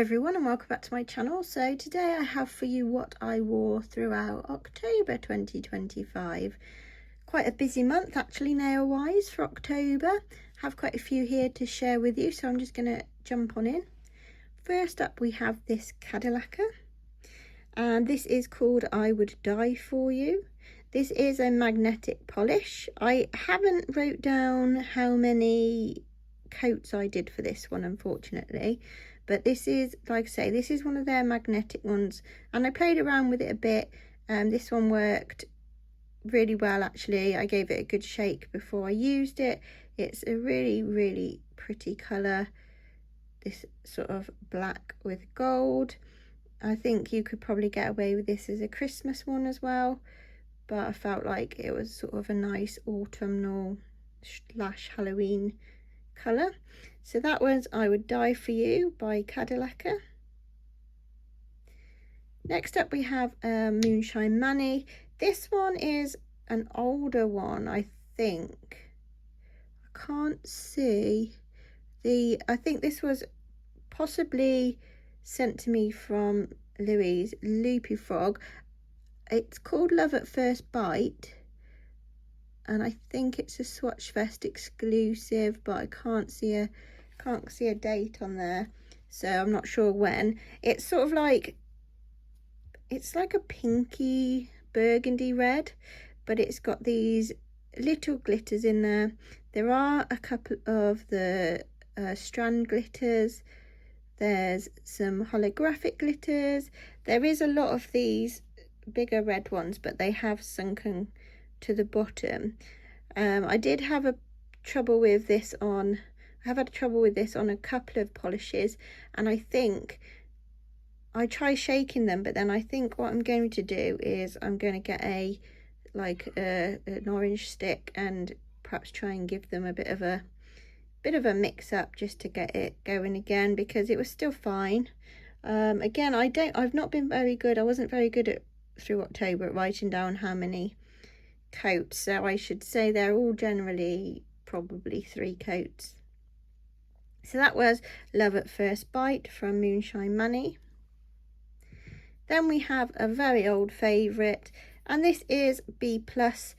everyone, and welcome back to my channel. So today I have for you what I wore throughout October 2025. Quite a busy month actually nail wise for October. Have quite a few here to share with you, so I'm just going to jump on in. First up we have this Cadillaca, and this is called I Would Die For You. This is a magnetic polish. I haven't wrote down how many coats I did for this one, unfortunately, but this is, like I say, this is one of their magnetic ones, and I played around with it a bit. This one worked really well actually. I gave it a good shake before I used it. It's a really pretty colour, this sort of black with gold. I think you could probably get away with this as a Christmas one as well, but I felt like it was sort of a nice autumnal / Halloween colour. So that was I Would Die For You by Cadillaca. Next up we have Moonshine Manny. This one is an older one, I think. I can't see I think this was possibly sent to me from Louise, Loopy Frog. It's called Love at First Bite, and I think it's a Swatch Fest exclusive, but I can't see a date on there, so I'm not sure when. It's sort of like, it's like a pinky burgundy red, but it's got these little glitters in there. There are a couple of the strand glitters. There's some holographic glitters. There is a lot of these bigger red ones, but they have sunken to the bottom. I did have trouble with this on, I have had trouble with this on a couple of polishes, and I think I try shaking them, but then I think what I'm going to do is I'm going to get an orange stick and perhaps try and give them a bit of a mix up just to get it going again, because it was still fine. Again, I've not been very good. I wasn't very good through October at writing down how many coats, so I should say they're all generally probably 3 coats. So that was Love at First Bite from Moonshine Manny. Then we have a very old favourite, and this is B Plus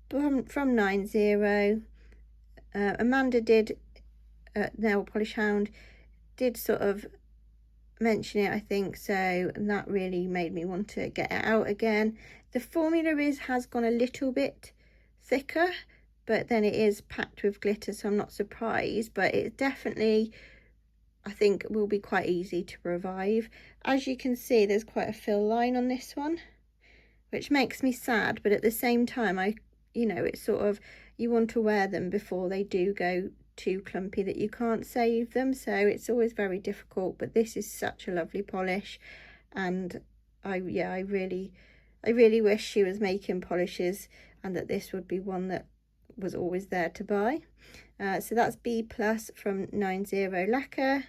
from 90. Amanda did, Nail Polish Hound did sort of mention it, I think, so that really made me want to get it out again. The formula has gone a little bit thicker, but then it is packed with glitter, so I'm not surprised, but it definitely, I think, will be quite easy to revive. As you can see, there's quite a fill line on this one, which makes me sad, but at the same time, it's sort of, you want to wear them before they do go too clumpy that you can't save them, so it's always very difficult. But this is such a lovely polish, and I really wish she was making polishes and that this would be one that was always there to buy. So that's B Plus from 90 Lacquer,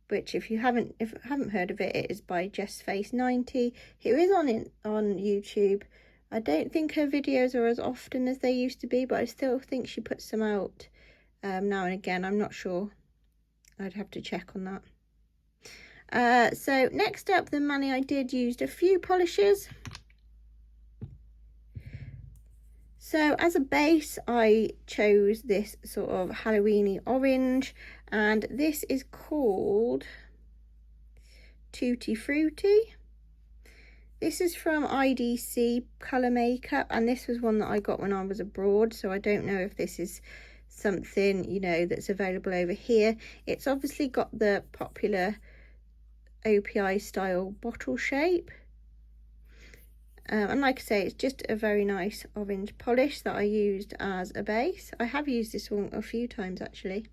which if you haven't heard of it, it is by JessFace90, who is on YouTube. I don't think her videos are as often as they used to be, but I still think she puts them out now and again. I'm not sure. I'd have to check on that. So next up, the Manny I did used a few polishes. So as a base, I chose this sort of Halloweeny orange, and this is called Tutti Frutti. This is from IDC Colour Makeup, and this was one that I got when I was abroad, so I don't know if this is something, that's available over here. It's obviously got the popular OPI style bottle shape. And like I say, it's just a very nice orange polish that I used as a base. I have used this one a few times actually.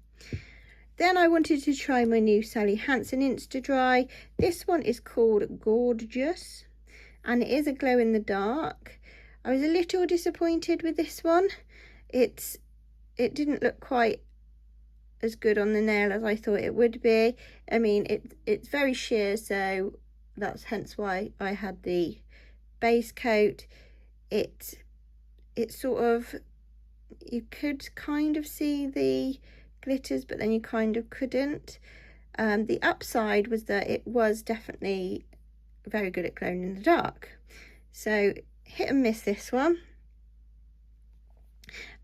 Then I wanted to try my new Sally Hansen Insta Dry. This one is called Gorgeous, and it is a glow in the dark. I was a little disappointed with this one. It didn't look quite as good on the nail as I thought it would be. I mean, it's very sheer, so that's hence why I had the base coat. It sort of, you could kind of see the glitters, but then you kind of couldn't. The upside was that it was definitely very good at glowing in the dark. So hit and miss this one.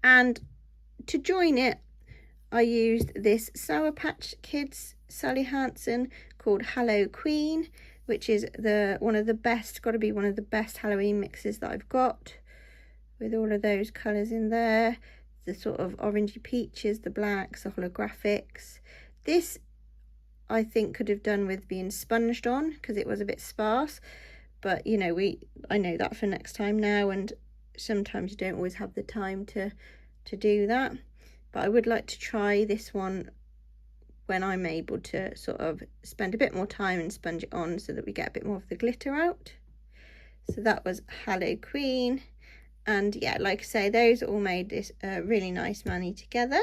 And to join it, I used this Sour Patch Kids Sally Hansen called Hello Queen, which is one of the best Halloween mixes that I've got, with all of those colours in there, the sort of orangey peaches, the blacks, the holographics. This I think could have done with being sponged on because it was a bit sparse, but you know, I know that for next time now, and sometimes you don't always have the time to do that. But I would like to try this one when I'm able to sort of spend a bit more time and sponge it on so that we get a bit more of the glitter out. So that was Hello Queen. And yeah, like I say, those all made this really nice mani together.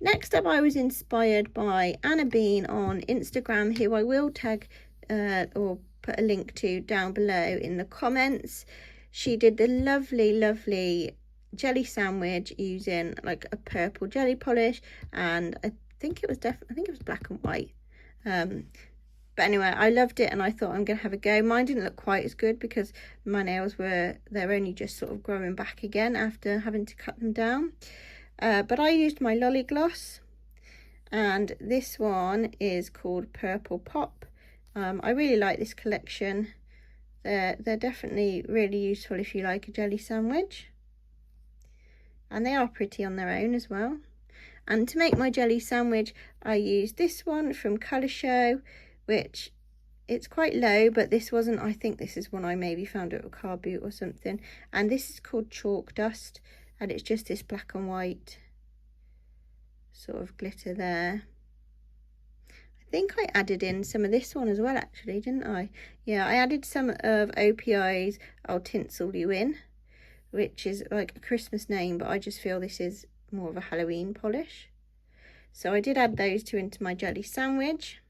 Next up, I was inspired by Anna Bean on Instagram, who I will tag or put a link to down below in the comments. She did the lovely jelly sandwich using like a purple jelly polish, and I think it was black and white. But anyway, I loved it and I thought I'm gonna have a go. Mine didn't look quite as good because my nails they're only just sort of growing back again after having to cut them down. But I used my Lolly Gloss, and this one is called Purple Pop. I really like this collection. They're definitely really useful if you like a jelly sandwich, and they are pretty on their own as well. And to make my jelly sandwich, I used this one from Colour Show, which it's quite low, but this wasn't, I think this is one I maybe found at a car boot or something, and this is called Chalk Dust, and it's just this black and white sort of glitter there. I think I added in some of this one as well, actually, didn't I? Yeah, I added some of OPI's I'll Tinsel You In, which is like a Christmas name, but I just feel this is more of a Halloween polish. So I did add those two into my jelly sandwich.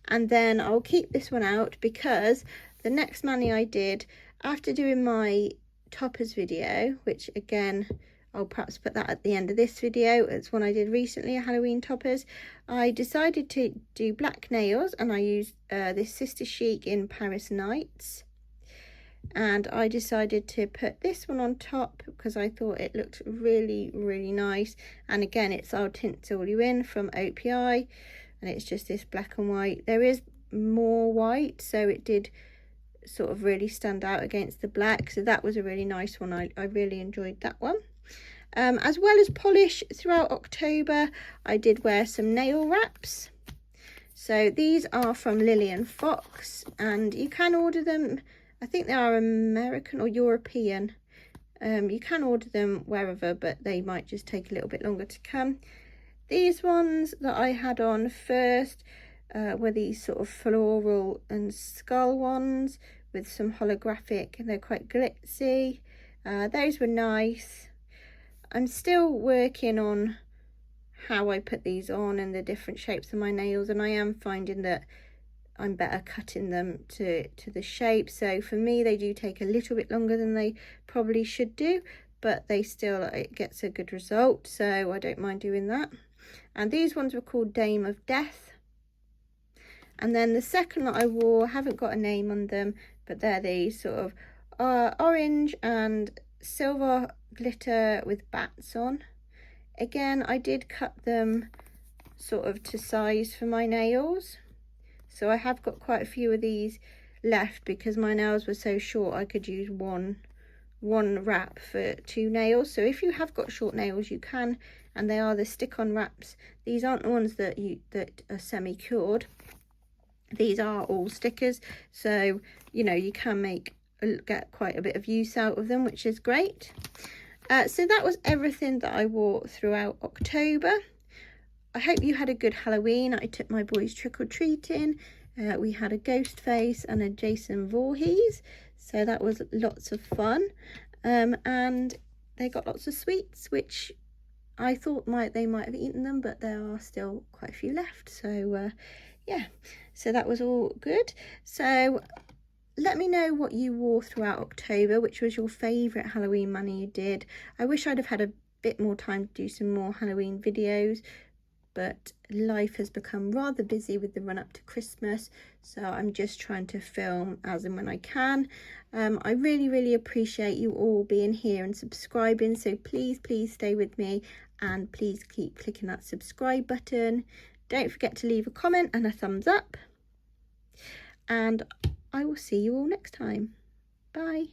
And then I'll keep this one out because the next mani I did after doing my toppers video, which again I'll perhaps put that at the end of this video, it's one I did recently, a Halloween toppers. I decided to do black nails, and I used this Sister Chic in Paris Nights, and I decided to put this one on top because I thought it looked really nice. And again, it's I'll Tinsel You In from OPI, and it's just this black and white. There is more white, so it did sort of really stand out against the black, so that was a really nice one. I really enjoyed that one. As well as polish, throughout October I did wear some nail wraps. So these are from Lillian Fox, and you can order them, I think they are American or European. You can order them wherever, but they might just take a little bit longer to come. These ones that I had on first were these sort of floral and skull ones with some holographic, and they're quite glitzy. Those were nice. I'm still working on how I put these on and the different shapes of my nails, and I am finding that I'm better cutting them to the shape. So for me, they do take a little bit longer than they probably should do, but it gets a good result, so I don't mind doing that. And these ones were called Dame of Death. And then the second that I wore, haven't got a name on them, but they're these sort of orange and silver glitter with bats on. Again, I did cut them sort of to size for my nails, so I have got quite a few of these left because my nails were so short I could use one wrap for 2 nails. So if you have got short nails, you can, and they are the stick-on wraps. These aren't the ones that are semi-cured. These are all stickers, so you know you can get quite a bit of use out of them, which is great. So that was everything that I wore throughout October. I hope you had a good Halloween. I took my boys trick-or-treating. We had a ghost face and a Jason Voorhees, so that was lots of fun. And they got lots of sweets, which I thought they might have eaten them, but there are still quite a few left. So yeah, so that was all good. So let me know what you wore throughout October, which was your favourite Halloween mani you did. I wish I'd have had a bit more time to do some more Halloween videos, but life has become rather busy with the run up to Christmas, so I'm just trying to film as and when I can. I really appreciate you all being here and subscribing, so please stay with me, and please keep clicking that subscribe button. Don't forget to leave a comment and a thumbs up, and I will see you all next time. Bye.